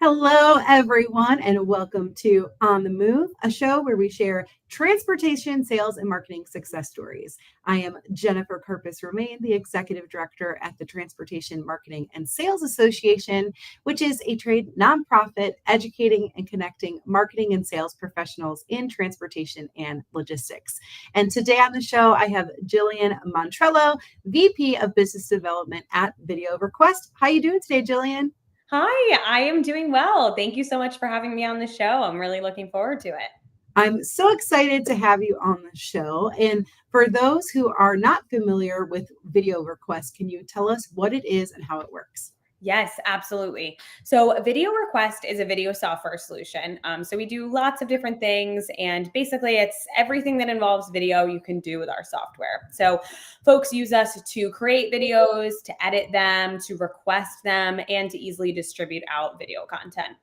Hello, everyone, and welcome to On the Move, a show where we share transportation, sales, and marketing success stories. I am Jennifer Purpose Romaine, the Executive Director at the Transportation Marketing and Sales Association, which is a trade nonprofit educating and connecting marketing and sales professionals in transportation and logistics. And today on the show, I have Jillian Montrello, VP of Business Development at VideoRequest. How are you doing today, Jillian? Hi, I am doing well. Thank you so much for having me on the show. I'm really looking forward to it. I'm so excited to have you on the show. And for those who are not familiar with VideoRequest, can you tell us what it is and how it works? Yes, absolutely. So VideoRequest is a video software solution. So we do lots of different things, and basically it's everything that involves video you can do with our software. So folks use us to create videos, to edit them, to request them, and to easily distribute out video content.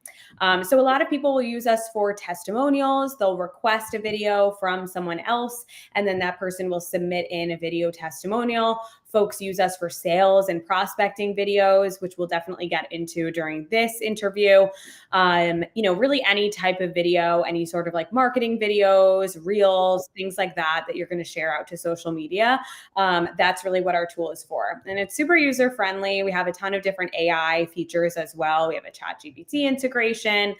So a lot of people will use us for testimonials. They'll request a video from someone else, and then that person will submit in a video testimonial. Folks use us for sales and prospecting videos, which we'll definitely get into during this interview. Really any type of video, any sort of like marketing videos, reels, things like that you're going to share out to social media. That's really what our tool is for. And it's super user friendly. We have a ton of different AI features as well. We have a ChatGPT integration.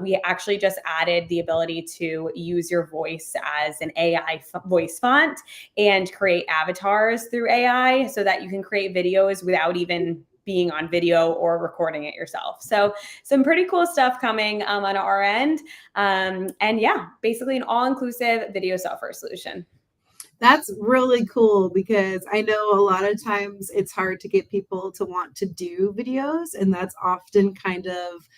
We actually just added the ability to use your voice as an AI voice font and create avatars through AI so that you can create videos without even being on video or recording it yourself. So some pretty cool stuff coming on our end. And yeah, basically an all-inclusive video software solution. That's really cool because I know a lot of times it's hard to get people to want to do videos, and that's often kind of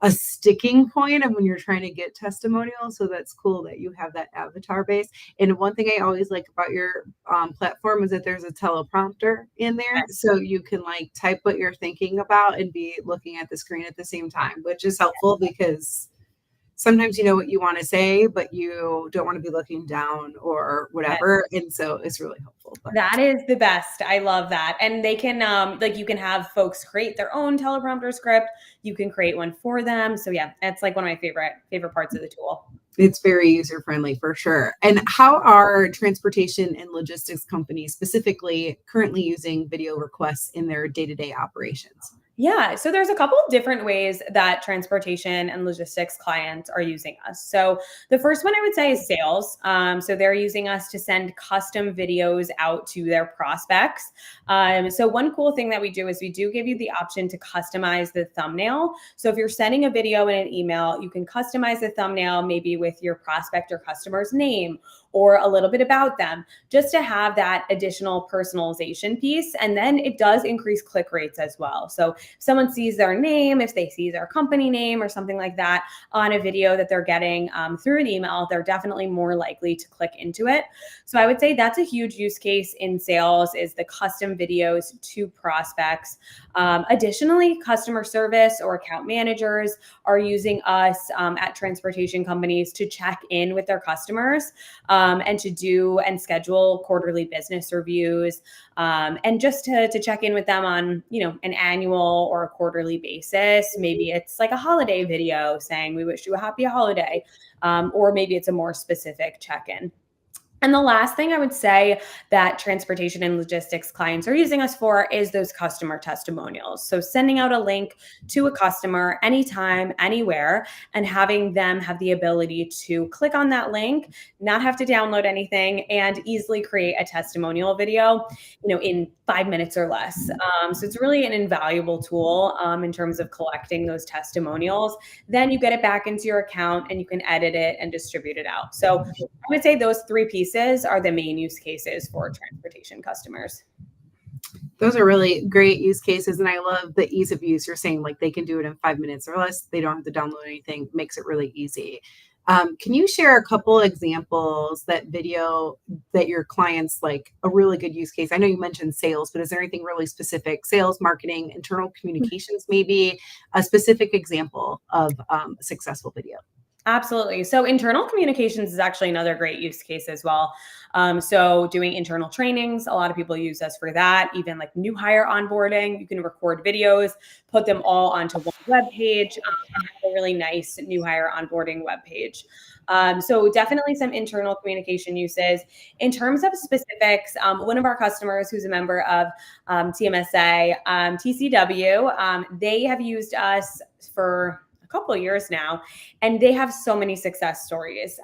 a sticking point of when you're trying to get testimonials. So that's cool that you have that avatar base. And one thing I always like about your platform is that there's a teleprompter in there. Yes. So you can like type what you're thinking about and be looking at the screen at the same time, which is helpful because sometimes you know what you want to say, but you don't want to be looking down or whatever. And so it's really helpful. But That is the best. I love that. And they can you can have folks create their own teleprompter script. You can create one for them. So yeah, that's like one of my favorite parts of the tool. it's very user friendly for sure. And how are transportation and logistics companies specifically currently using video requests in their day-to-day operations? Yeah, so there's a couple of different ways that transportation and logistics clients are using us. So the first one I would say is sales. So they're using us to send custom videos out to their prospects. So one cool thing that we do is we do give you the option to customize the thumbnail. So if you're sending a video in an email, you can customize the thumbnail maybe with your prospect or customer's name or a little bit about them, just to have that additional personalization piece. And then it does increase click rates as well. So if someone sees their name, if they see their company name or something like that on a video that they're getting through an email, they're definitely more likely to click into it. So I would say that's a huge use case in sales, is the custom videos to prospects. Additionally, customer service or account managers are using us at transportation companies to check in with their customers. And to do and schedule quarterly business reviews, and just to check in with them on, an annual or a quarterly basis. Maybe it's like a holiday video saying we wish you a happy holiday, or maybe it's a more specific check-in. And the last thing I would say that transportation and logistics clients are using us for is those customer testimonials. So sending out a link to a customer anytime, anywhere, and having them have the ability to click on that link, not have to download anything, and easily create a testimonial video, in 5 minutes or less. So it's really an invaluable tool in terms of collecting those testimonials. Then you get it back into your account and you can edit it and distribute it out. So I would say those three pieces are the main use cases for transportation customers. Those are really great use cases. And I love the ease of use. You're saying like they can do it in 5 minutes or less. They don't have to download anything, makes it really easy. Can you share a couple examples that your clients like a really good use case? I know you mentioned sales, but is there anything really specific? Sales, marketing, internal communications, maybe a specific example of a successful video? Absolutely. So internal communications is actually another great use case as well. So doing internal trainings, a lot of people use us for that. Even like new hire onboarding, you can record videos, put them all onto one web page, and have a really nice new hire onboarding web page. So definitely some internal communication uses. In terms of specifics, one of our customers who's a member of TMSA, TCW, they have used us for a couple of years now, and they have so many success stories,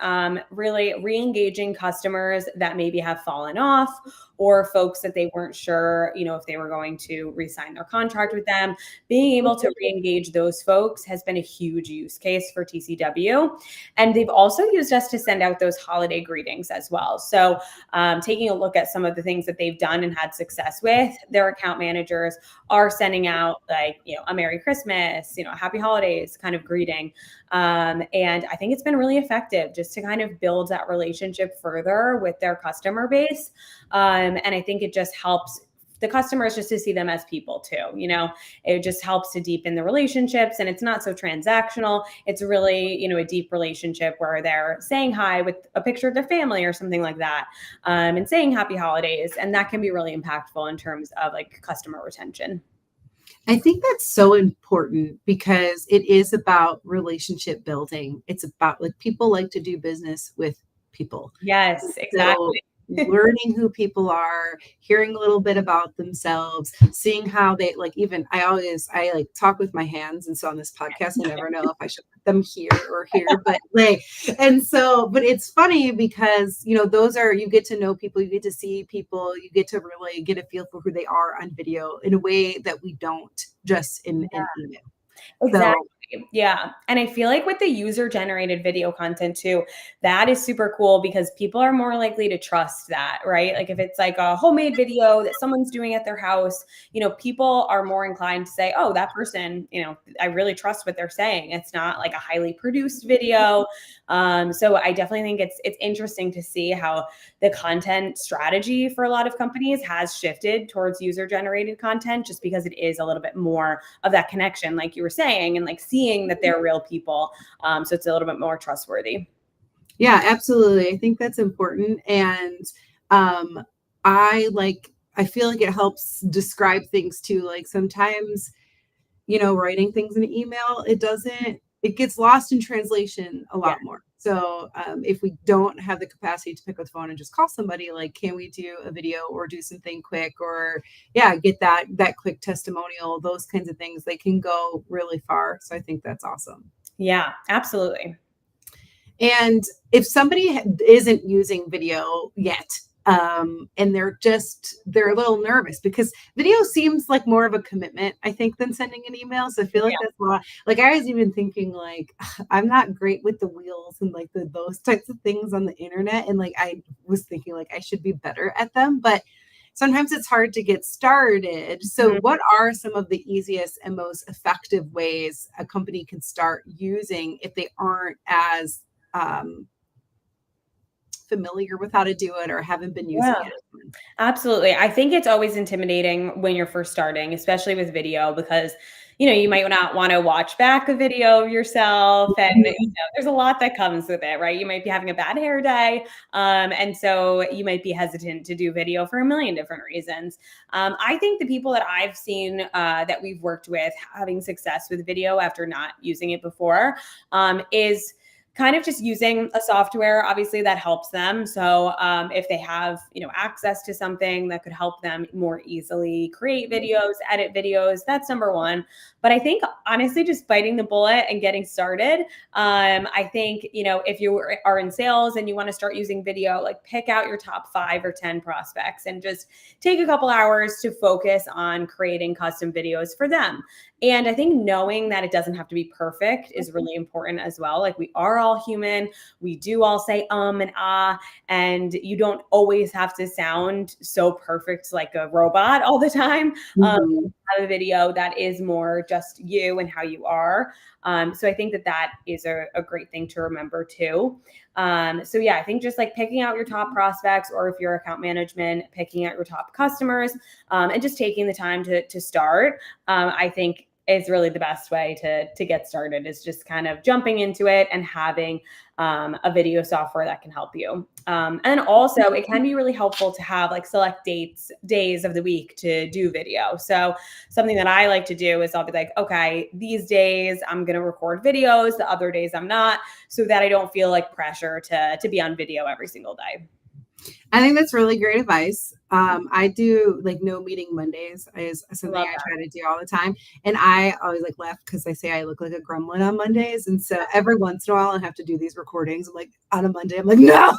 really re-engaging customers that maybe have fallen off, or folks that they weren't sure, if they were going to re-sign their contract with them. Being able to re-engage those folks has been a huge use case for TCW. And they've also used us to send out those holiday greetings as well. So taking a look at some of the things that they've done and had success with, their account managers are sending out like, a Merry Christmas, Happy Holidays kind of greeting. And I think it's been really effective just to kind of build that relationship further with their customer base. And I think it just helps the customers just to see them as people too. It just helps to deepen the relationships, and it's not so transactional. It's really, a deep relationship where they're saying hi with a picture of their family or something like that, and saying happy holidays. And that can be really impactful in terms of like customer retention. I think that's so important because it is about relationship building. It's about like people like to do business with people. Yes, exactly. So learning who people are, hearing a little bit about themselves, seeing how they like, even I like talk with my hands. And so on this podcast, I never know if I should put them here or here, but like, but it's funny because, those are, you get to know people, you get to see people, you get to really get a feel for who they are on video in a way that we don't just in email. Exactly. So, Yeah. And I feel like with the user generated video content too, that is super cool because people are more likely to trust that, right? Like if it's like a homemade video that someone's doing at their house, people are more inclined to say, oh, that person, I really trust what they're saying. It's not like a highly produced video. So I definitely think it's interesting to see how the content strategy for a lot of companies has shifted towards user generated content, just because it is a little bit more of that connection, like you were saying, and like seeing that they're real people. So it's a little bit more trustworthy. Yeah, absolutely. I think that's important. And I feel like it helps describe things too. Like sometimes, writing things in an email, it gets lost in translation a lot more. So if we don't have the capacity to pick up the phone and just call somebody, like, can we do a video or do something quick, or get that quick testimonial, those kinds of things, they can go really far. So I think that's awesome. Yeah, absolutely. And if somebody isn't using video yet, and they're a little nervous because video seems like more of a commitment, I think, than sending an email. So I feel like that's a lot. Like I was even thinking like, I'm not great with the wheels and like those types of things on the internet. And like, I was thinking like I should be better at them, but sometimes it's hard to get started. So what are some of the easiest and most effective ways a company can start using if they aren't as familiar with how to do it or haven't been using it? Absolutely. I think it's always intimidating when you're first starting, especially with video, because you might not want to watch back a video of yourself, and there's a lot that comes with it, right? You might be having a bad hair day, and so you might be hesitant to do video for a million different reasons. I think the people that I've seen that we've worked with having success with video after not using it before is kind of just using a software, obviously, that helps them. So if they have, access to something that could help them more easily create videos, edit videos, that's number one. But I think honestly, just biting the bullet and getting started. I think, if you are in sales and you want to start using video, like pick out your top 5 or 10 prospects and just take a couple hours to focus on creating custom videos for them. And I think knowing that it doesn't have to be perfect is really important as well. Like we are all human. We do all say and ah, and you don't always have to sound so perfect like a robot all the time. Have a video that is more just you and how you are. So I think that is a great thing to remember too. So yeah, I think just like picking out your top prospects, or if you're account management, picking out your top customers, and just taking the time to start. I think is really the best way to get started, is just kind of jumping into it and having a video software that can help you. And also it can be really helpful to have like select days of the week to do video. So something that I like to do is I'll be like, okay, these days I'm going to record videos, the other days I'm not, so that I don't feel like pressure to be on video every single day. I think that's really great advice. I do like no meeting Mondays is something I try to do all the time. And I always like laugh because I say I look like a gremlin on Mondays. And so every once in a while I have to do these recordings. I'm like on a Monday, I'm like, no.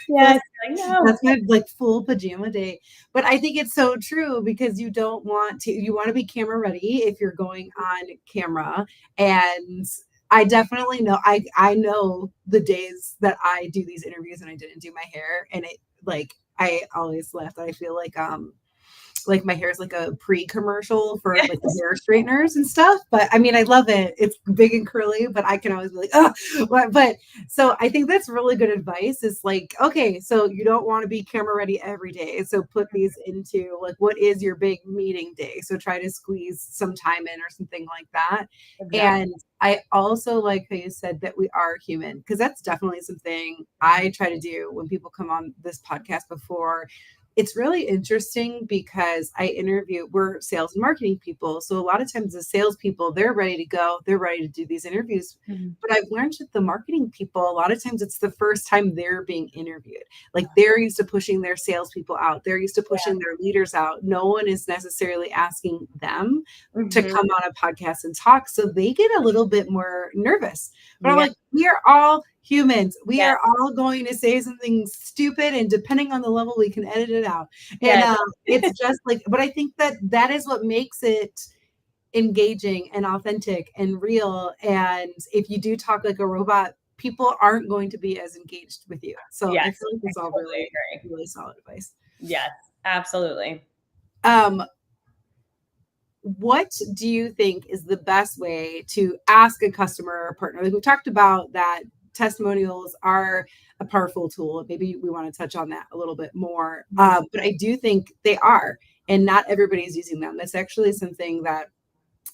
Yes, I know. That's my like full pajama day. But I think it's so true because you want to be camera ready if you're going on camera. And I definitely know I know the days that I do these interviews and I didn't do my hair, and it like I always laugh that I feel like my hair is like a pre-commercial for like the hair straighteners and stuff. But I mean, I love it. It's big and curly, but I can always be like, oh, but so I think that's really good advice. Is like, okay, so you don't want to be camera ready every day. So put these into like, what is your big meeting day? So try to squeeze some time in or something like that. Exactly. And I also like how you said that we are human, because that's definitely something I try to do when people come on this podcast before. It's really interesting because we're sales and marketing people. So a lot of times the salespeople, they're ready to go. They're ready to do these interviews. Mm-hmm. But I've learned that the marketing people, a lot of times it's the first time they're being interviewed. Like they're used to pushing their salespeople out. They're used to pushing their leaders out. No one is necessarily asking them to come on a podcast and talk. So they get a little bit more nervous. But I'm like, we are all humans. We are all going to say something stupid, and depending on the level, we can edit it out. And it's just like, but I think that is what makes it engaging and authentic and real. And if you do talk like a robot, people aren't going to be as engaged with you. So I feel like it's all really, really solid advice. Yes, absolutely. What do you think is the best way to ask a customer or partner? Like we talked about that testimonials are a powerful tool. Maybe we want to touch on that a little bit more. But I do think they are, and not everybody's using them. That's actually something that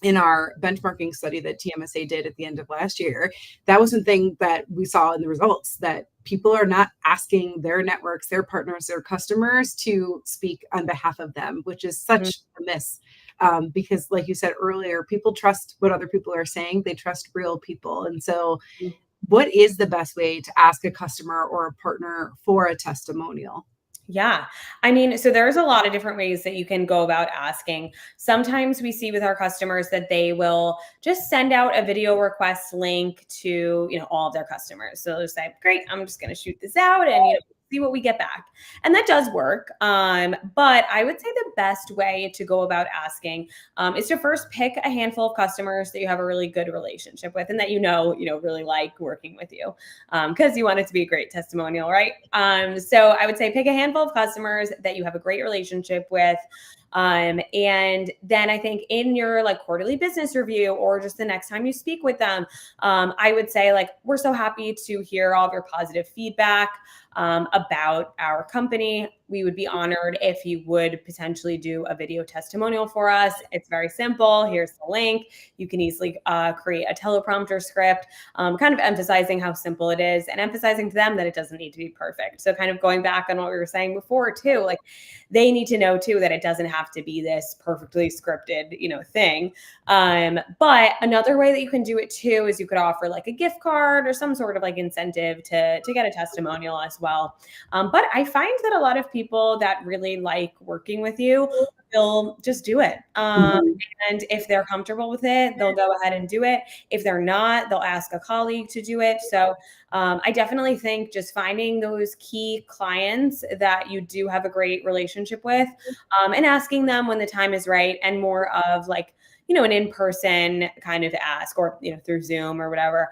in our benchmarking study that TMSA did at the end of last year, that was something that we saw in the results, that people are not asking their networks, their partners, their customers to speak on behalf of them, which is such a miss. Because like you said earlier, people trust what other people are saying. They trust real people. And so what is the best way to ask a customer or a partner for a testimonial? Yeah. I mean, so there's a lot of different ways that you can go about asking. Sometimes we see with our customers that they will just send out a video request link to, all of their customers. So they'll just say, great, I'm just going to shoot this out and, see what we get back. And that does work. But I would say the best way to go about asking is to first pick a handful of customers that you have a really good relationship with and that really like working with you, because you want it to be a great testimonial, right? So I would say pick a handful of customers that you have a great relationship with. And then I think in your like quarterly business review or just the next time you speak with them, I would say like, we're so happy to hear all of your positive feedback about our company. We would be honored if you would potentially do a video testimonial for us. It's very simple. Here's the link. You can easily create a teleprompter script, kind of emphasizing how simple it is and emphasizing to them that it doesn't need to be perfect. So kind of going back on what we were saying before too, like they need to know too that it doesn't have to be this perfectly scripted, thing. But another way that you can do it too is you could offer like a gift card or some sort of like incentive to get a testimonial as well. But I find that a lot of people that really like working with you, they'll just do it. And if they're comfortable with it, they'll go ahead and do it. If they're not, they'll ask a colleague to do it. So I definitely think just finding those key clients that you do have a great relationship with, and asking them when the time is right, and more of like, an in-person kind of ask, or, through Zoom or whatever,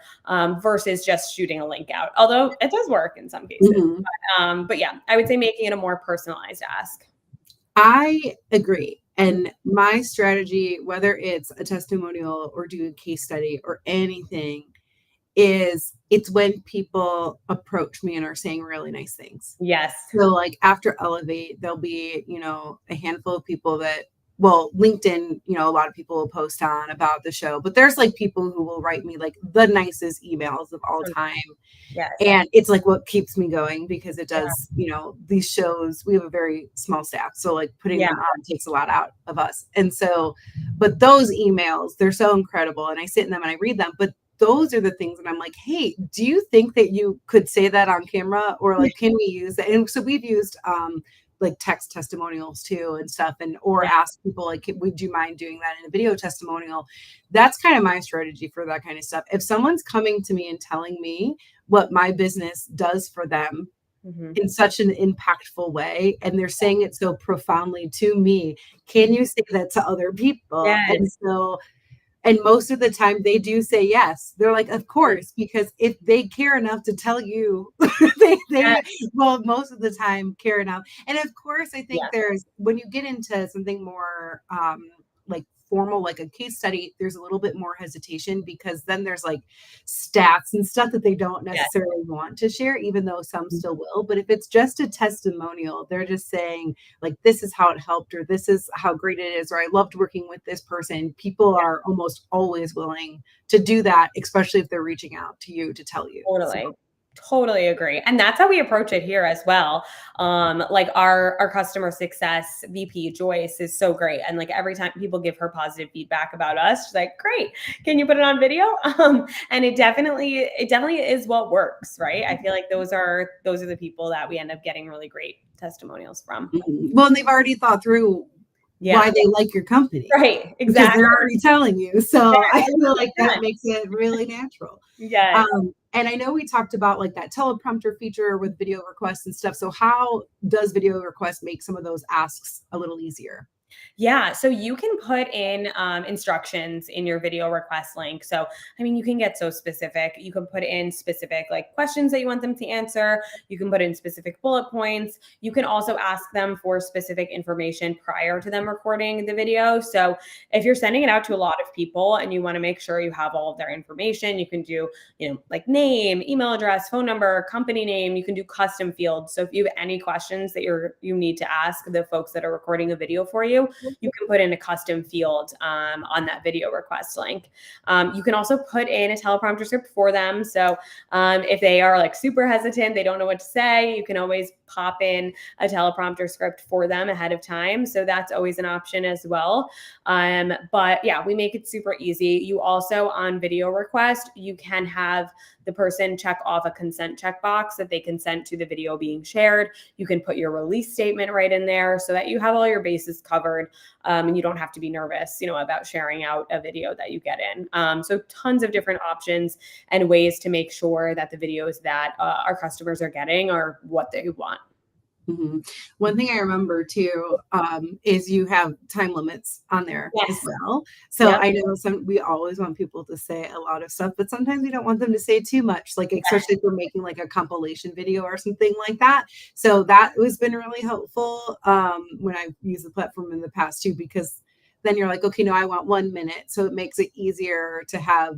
versus just shooting a link out. Although it does work in some cases. But yeah, I would say making it a more personalized ask. I agree. And my strategy, whether it's a testimonial or do a case study or anything, it's when people approach me and are saying really nice things. Yes. So like after Elevate, there'll be, a handful of people that well, LinkedIn, you know, a lot of people will post on about the show, but there's like people who will write me like the nicest emails of all time. Yes. And it's like what keeps me going, because it Yeah. does, you know, these shows, we have a very small staff. So like putting Yeah. them on takes a lot out of us. And so, but those emails, they're so incredible. And I sit in them and I read them, but those are the things that I'm like, hey, do you think that you could say that on camera, or like, can we use that? And so we've used like text testimonials too and stuff, and or Yeah. ask people like, would you mind doing that in a video testimonial? That's kind of my strategy for that kind of stuff. If someone's coming to me and telling me what my business does for them Mm-hmm. in such an impactful way, and they're saying it so profoundly to me, can you say that to other people? And Yes. so, and most of the time they do say yes. They're like, of course, because if they care enough to tell you, they Yes. well, most of the time care enough. And of course, I think Yeah. there's, when you get into something more like formal, like a case study, there's a little bit more hesitation, because then there's like stats and stuff that they don't Yes. necessarily want to share, even though some still will. But if it's just a testimonial, they're just saying like, this is how it helped, or this is how great it is, or I loved working with this person. People are almost always willing to do that, especially if they're reaching out to you to tell you. So, Totally. Totally agree. And that's how we approach it here as well. Like our customer success VP Joyce is so great. And like every time people give her positive feedback about us, she's like, great, can you put it on video? And it definitely is what works, right? I feel like those are the people that we end up getting really great testimonials from. well, and they've already thought through why they like your company. Right. Because Exactly. they're already telling you. So I feel like that 100%. makes it really natural. Yes. And I know we talked about like that teleprompter feature with video requests and stuff. So how does video request make some of those asks a little easier? Yeah, so you can put in instructions in your video request link. So, I mean, you can get so specific. You can put in specific like questions that you want them to answer. You can put in specific bullet points. You can also ask them for specific information prior to them recording the video. So, if you're sending it out to a lot of people and you want to make sure you have all of their information, you can do, like name, email address, phone number, company name. You can do custom fields. So, if you have any questions that you need to ask the folks that are recording a video for you, you can put in a custom field on that video request link. You can also put in a teleprompter script for them. So if they are like super hesitant, they don't know what to say, you can always pop in a teleprompter script for them ahead of time. So that's always an option as well. But yeah, we make it super easy. You also, on video request, you can have the person check off a consent checkbox that they consent to the video being shared. You can put your release statement right in there so that you have all your bases covered, and you don't have to be nervous, about sharing out a video that you get in. So tons of different options and ways to make sure that the videos that our customers are getting are what they want. Mm-hmm. One thing I remember too is you have time limits on there as well. So Yep. I know we always want people to say a lot of stuff, but sometimes we don't want them to say too much, like especially if we're making like a compilation video or something like that. So that has been really helpful when I've used the platform in the past too, because then you're like, okay, no, I want 1 minute. So it makes it easier to have,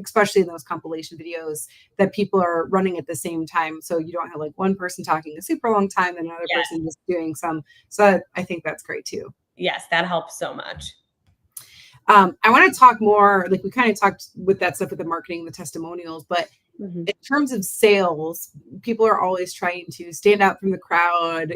especially in those compilation videos, that people are running at the same time. So you don't have like one person talking a super long time and another person just doing some. So I think that's great too. Yes, that helps so much. I want to talk more, like we kind of talked with that stuff with the marketing, the testimonials, but in terms of sales, people are always trying to stand out from the crowd,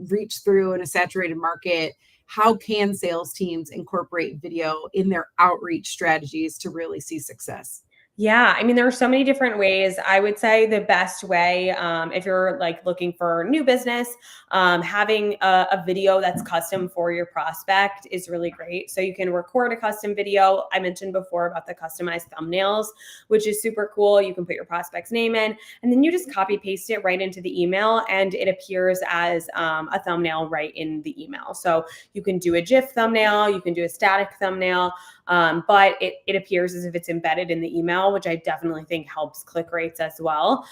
reach through in a saturated market. How can sales teams incorporate video in their outreach strategies to really see success? Yeah, I mean, there are so many different ways. I would say the best way, if you're like looking for new business, having a video that's custom for your prospect is really great. So you can record a custom video. I mentioned before about the customized thumbnails, which is super cool. You can put your prospect's name in, and then you just copy paste it right into the email, and it appears as a thumbnail right in the email. So you can do a GIF thumbnail, you can do a static thumbnail. but it appears as if it's embedded in the email, which I definitely think helps click rates as well.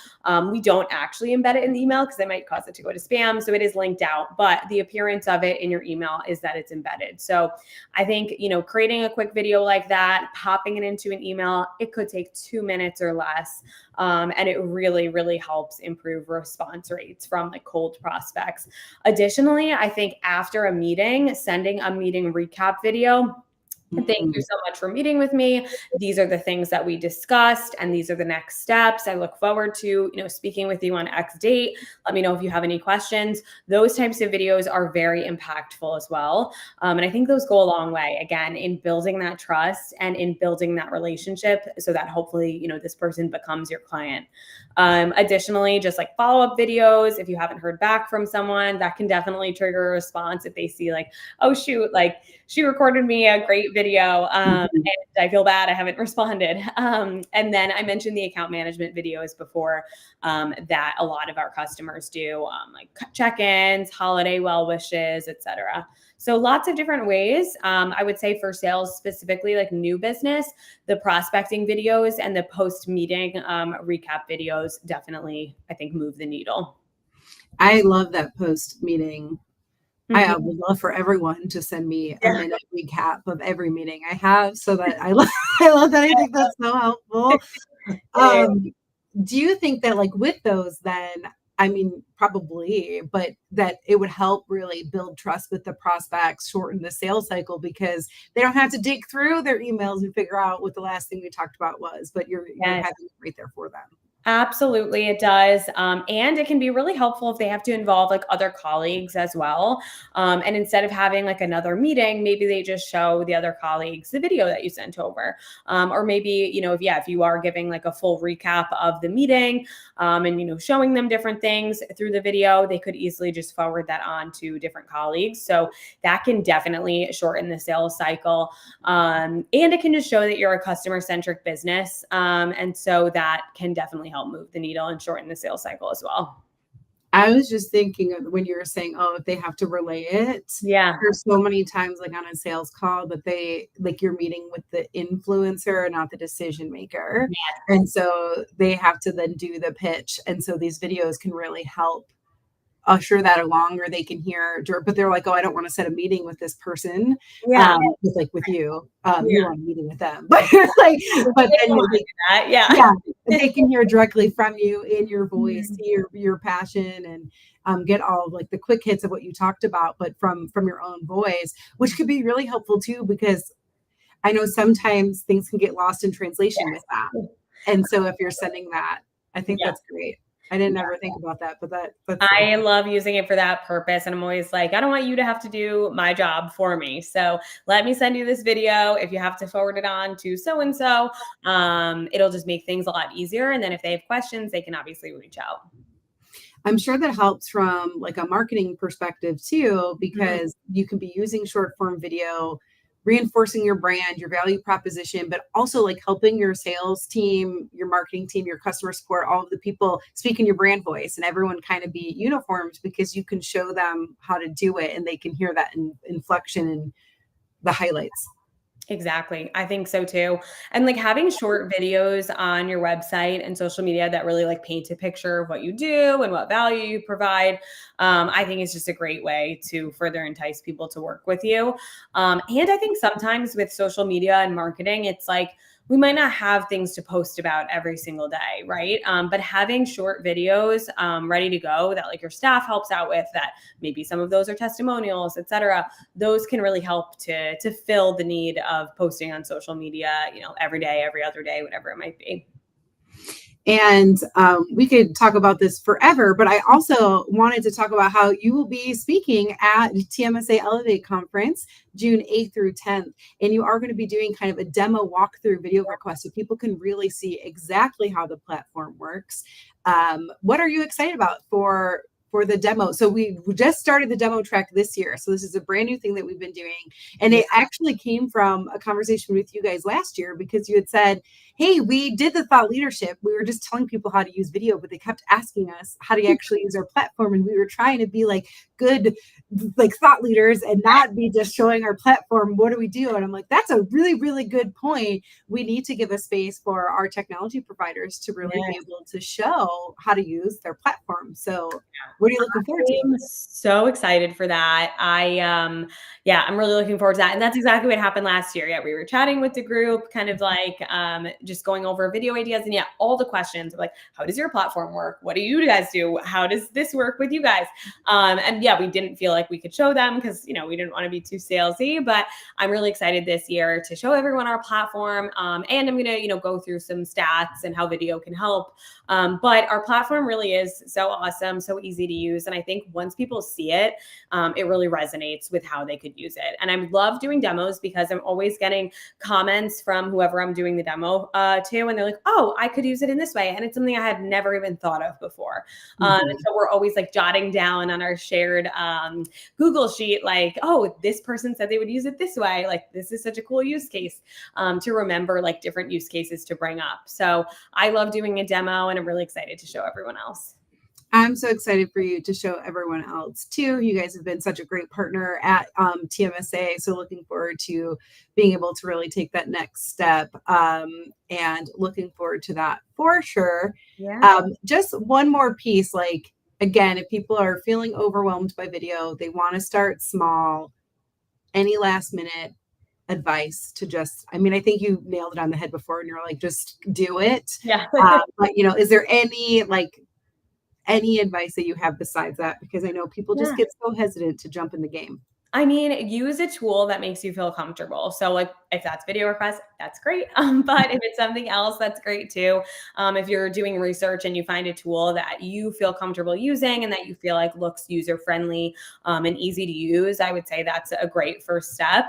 We don't actually embed it in the email because it might cause it to go to spam. So it is linked out, but the appearance of it in your email is that it's embedded. So I think, creating a quick video like that, popping it into an email, it could take 2 minutes or less. And it really, really helps improve response rates from like cold prospects. Additionally, I think after a meeting, sending a meeting recap video. Thank you so much for meeting with me. These are the things that we discussed, and these are the next steps. I look forward to, speaking with you on X date. Let me know if you have any questions. Those types of videos are very impactful as well. And I think those go a long way, again, in building that trust and in building that relationship so that hopefully, this person becomes your client. Additionally, just like follow-up videos, if you haven't heard back from someone, that can definitely trigger a response if they see like, oh shoot, like she recorded me a great video and I feel bad I haven't responded. And then I mentioned the account management videos before that a lot of our customers do, like check-ins, holiday well wishes, etc. So lots of different ways. I would say for sales specifically, like new business, the prospecting videos and the post-meeting recap videos definitely, I think, move the needle. I love that post-meeting. I would love for everyone to send me a minute recap of every meeting I have, so that I love that. I think that's so helpful. Do you think that like with those then, I mean, probably, but that it would help really build trust with the prospects, shorten the sales cycle because they don't have to dig through their emails and figure out what the last thing we talked about was, but you're having it right there for them. Absolutely, it does. And it can be really helpful if they have to involve like other colleagues as well. And instead of having like another meeting, maybe they just show the other colleagues the video that you sent over. Or maybe, if you are giving like a full recap of the meeting and, showing them different things through the video, they could easily just forward that on to different colleagues. So that can definitely shorten the sales cycle. And it can just show that you're a customer-centric business. And so that can definitely help move the needle and shorten the sales cycle as well. I was just thinking of when you were saying, oh, if they have to relay it. Yeah. There's so many times like on a sales call that they like you're meeting with the influencer, not the decision maker. Yeah. And so they have to then do the pitch. And so these videos can really help usher that along, or they can hear, but they're like, oh, I don't want to set a meeting with this person. With you, you want a meeting with them, but then they can hear directly from you in your voice, see your passion, and get all of like the quick hits of what you talked about, but from your own voice, which could be really helpful too, because I know sometimes things can get lost in translation with that. And so if you're sending that, I think that's great. I didn't ever think about that, but that's I love using it for that purpose. And I'm always like, I don't want you to have to do my job for me. So let me send you this video. If you have to forward it on to so-and-so, it'll just make things a lot easier. And then if they have questions, they can obviously reach out. I'm sure that helps from like a marketing perspective too, because you can be using short form video, reinforcing your brand, your value proposition, but also like helping your sales team, your marketing team, your customer support, all of the people speak in your brand voice, and everyone kind of be uniformed because you can show them how to do it and they can hear that inflection and the highlights. Exactly. I think so too. And like having short videos on your website and social media that really like paint a picture of what you do and what value you provide, I think is just a great way to further entice people to work with you. And I think sometimes with social media and marketing, it's like, we might not have things to post about every single day, right? But having short videos ready to go that like your staff helps out with, that maybe some of those are testimonials, et cetera, those can really help to fill the need of posting on social media, every day, every other day, whatever it might be. And we could talk about this forever, but I also wanted to talk about how you will be speaking at TMSA Elevate Conference, June 8th through 10th. And you are going to be doing kind of a demo walkthrough VideoRequest so people can really see exactly how the platform works. What are you excited about for the demo? So we just started the demo track this year. So this is a brand new thing that we've been doing. And it actually came from a conversation with you guys last year, because you had said, hey, we did the thought leadership. We were just telling people how to use video, but they kept asking us how to actually use our platform. And we were trying to be like good, like thought leaders and not be just showing our platform. What do we do? And I'm like, that's a really, really good point. We need to give a space for our technology providers to really be able to show how to use their platform. So what are you looking forward to? I'm so excited for that. I'm really looking forward to that. And that's exactly what happened last year. Yeah, we were chatting with the group, kind of like just going over video ideas. And yeah, all the questions were like, how does your platform work? What do you guys do? How does this work with you guys? And yeah, we didn't feel like we could show them because, we didn't want to be too salesy, but I'm really excited this year to show everyone our platform. And I'm going to, go through some stats and how video can help. But our platform really is so awesome, so easy to use. And I think once people see it, it really resonates with how they could use it. And I love doing demos because I'm always getting comments from whoever I'm doing the demo to, and they're like, oh, I could use it in this way. And it's something I had never even thought of before. And so we're always like jotting down on our shared Google sheet, like, oh, this person said they would use it this way. Like, this is such a cool use case to remember, like different use cases to bring up. So I love doing a demo, and I'm really excited to show everyone else. I'm so excited for you to show everyone else too. You guys have been such a great partner at TMSA. So looking forward to being able to really take that next step and looking forward to that for sure. Yeah. Just one more piece, like, again, if people are feeling overwhelmed by video, they want to start small, any last minute advice to just, I think you nailed it on the head before and you're like, just do it. Yeah. But, is there any advice that you have besides that? Because I know people just get so hesitant to jump in the game. Use a tool that makes you feel comfortable. So like if that's VideoRequest, that's great. But if it's something else, that's great too. If you're doing research and you find a tool that you feel comfortable using and that you feel like looks user-friendly and easy to use, I would say that's a great first step.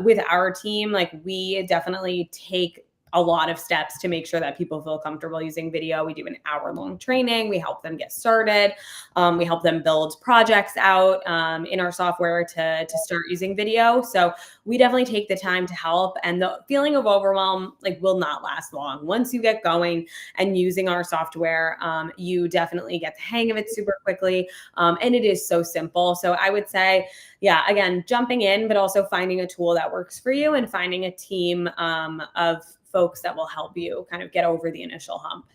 With our team, like we definitely take a lot of steps to make sure that people feel comfortable using video. We do an hour-long training. We help them get started. We help them build projects out in our software to start using video. So we definitely take the time to help. And the feeling of overwhelm will not last long. Once you get going and using our software, you definitely get the hang of it super quickly. And it is so simple. So I would say, yeah, again, jumping in, but also finding a tool that works for you and finding a team of folks that will help you kind of get over the initial hump.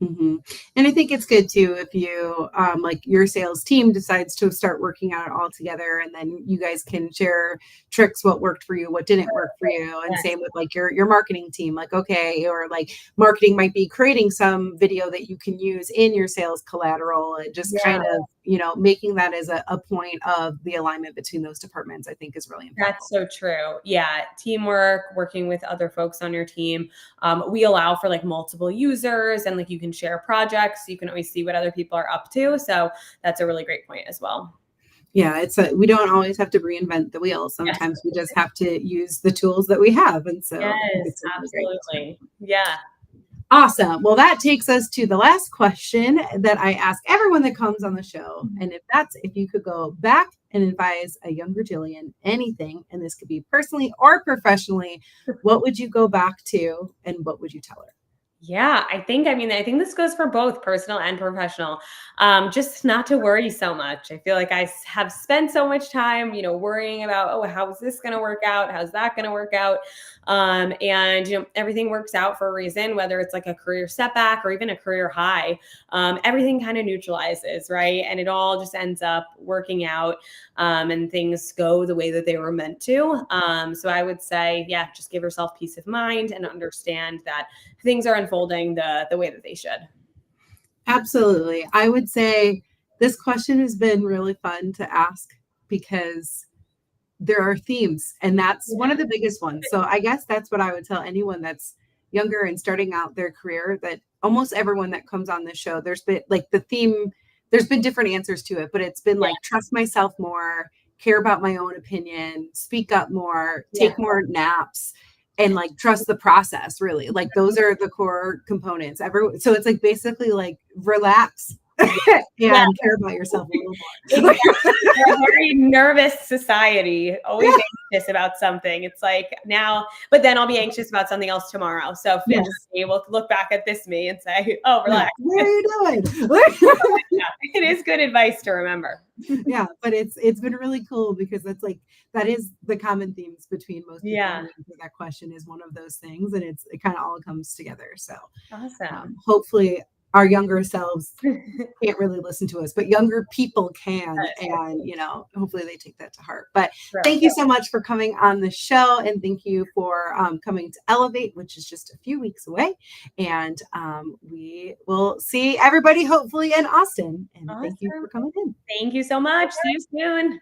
Mm-hmm. And I think it's good too if you like your sales team decides to start working on it all together, and then you guys can share tricks, what worked for you, what didn't work for you. And same with like your marketing team, like, okay, or like marketing might be creating some video that you can use in your sales collateral, and just kind of making that as a point of the alignment between those departments, I think is really important. That's so true. Yeah. Teamwork, working with other folks on your team. We allow for like multiple users, and like you can share projects. You can always see what other people are up to. So that's a really great point as well. Yeah, we don't always have to reinvent the wheel. Sometimes we just have to use the tools that we have. And so yes, absolutely. Yeah. Awesome. Well, that takes us to the last question that I ask everyone that comes on the show. And if you could go back and advise a younger Jillian anything, and this could be personally or professionally, what would you go back to and what would you tell her? Yeah, I think this goes for both personal and professional. Just not to worry so much. I feel like I have spent so much time, worrying about, oh, how's this going to work out? How's that going to work out? And, everything works out for a reason, whether it's like a career setback or even a career high. Everything kind of neutralizes, right? And it all just ends up working out and things go the way that they were meant to. So I would say, yeah, just give yourself peace of mind and understand that things are unfolding the way that they should. Absolutely. I would say this question has been really fun to ask because there are themes, and that's one of the biggest ones. So I guess that's what I would tell anyone that's younger and starting out their career, that almost everyone that comes on this show, there's been like the theme, there's been different answers to it, but it's been like, trust myself more, care about my own opinion, speak up more, take more naps, and like trust the process. Really, like those are the core components. So it's like basically like relax Yeah. care about yourself a little more. Exactly. We're a very nervous society, always anxious about something. It's like now, but then I'll be anxious about something else tomorrow. So Yes. future me will look back at this me and say, oh, relax. What are you doing? Yeah, it is good advice to remember. Yeah, but it's been really cool because that's like that is the common themes between most people. Yeah. And that question is one of those things, and it kind of all comes together. So Awesome. hopefully our younger selves can't really listen to us, but younger people can, and hopefully they take that to heart. But thank you so much for coming on the show, and thank you for coming to Elevate, which is just a few weeks away, and we will see everybody hopefully in Austin. And thank you for coming in. Thank you so much. See you soon.